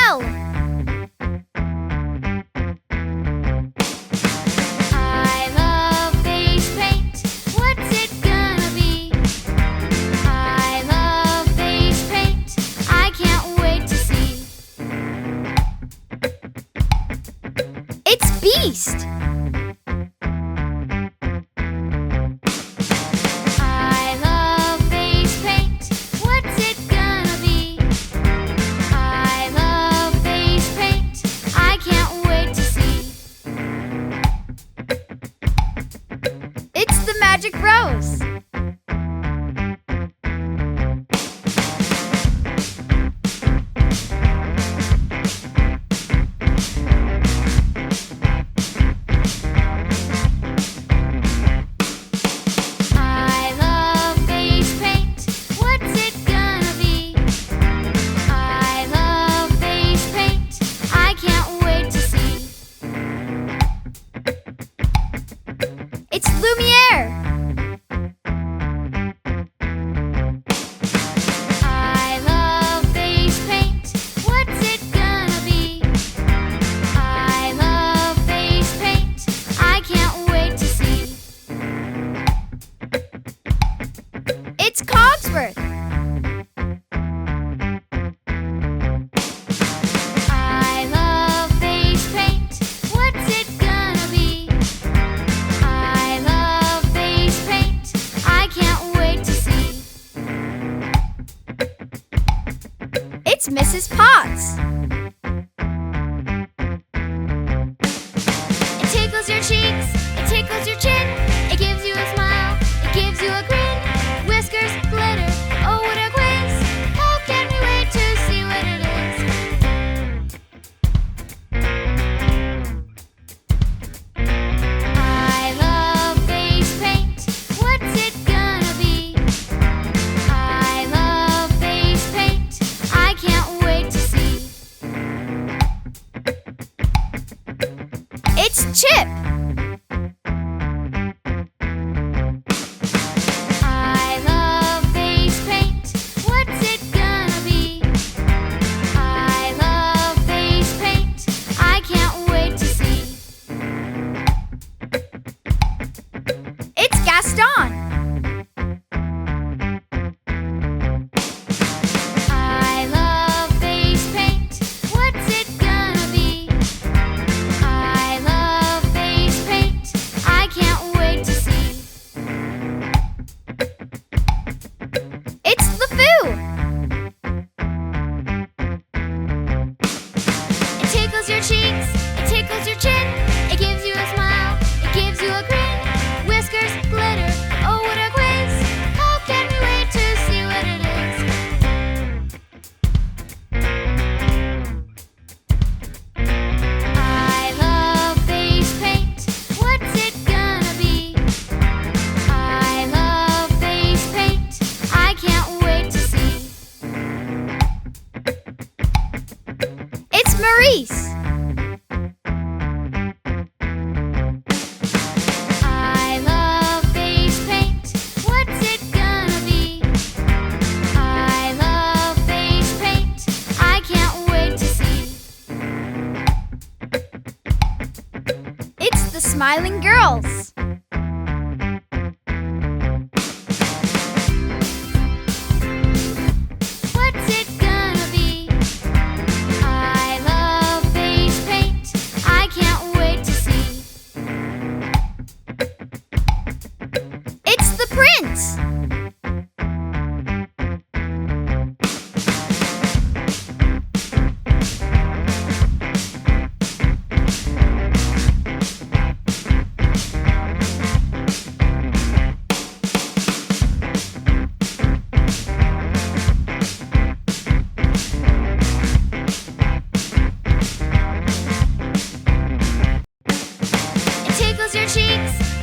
smell. I love face paint. What's it gonna be? I love face paint. I can't wait to see. It's Beast. I love face paint. What's it gonna be? I love face paint. I can't wait to see. It's the magic rose. I love face paint. What's it gonna be? I love face paint. I can't wait to see. It's Lumiere. I love face paint. What's it gonna be? I love face paint. I can't wait to see. It's Cogsworth. I love face paint. What's it gonna be? I love face paint. I can't wait to see. It's Mrs. Potts. It tickles your cheeks, it tickles your chin, it gives you a smile, it gives you a grin. Whiskers, glitter, oh what a quiz! How can we wait to see what it is? I love face paint. What's it gonna be? I love face paint. I can't wait to see. It's Chip. I love face paint. What's it gonna be? I love face paint. I can't wait to see. It's Gaston. I love face paint. What's it gonna be? I love face paint. I can't wait to see. It's LeFou. It tickles your cheeks, it tickles your chin, it gives you a smile, it gives you a grin. Whiskers, glitter, oh what a quiz! How can we wait to see what it is? I love face paint. What's it gonna be? I love face paint. I can't wait to see. It's Maurice. I love face paint. What's it gonna be? I love face paint. I can't wait to see. It's the Smiling Girls. What's it gonna be? I love face paint. I can't wait to see. It's the Prince. It tickles your cheeks,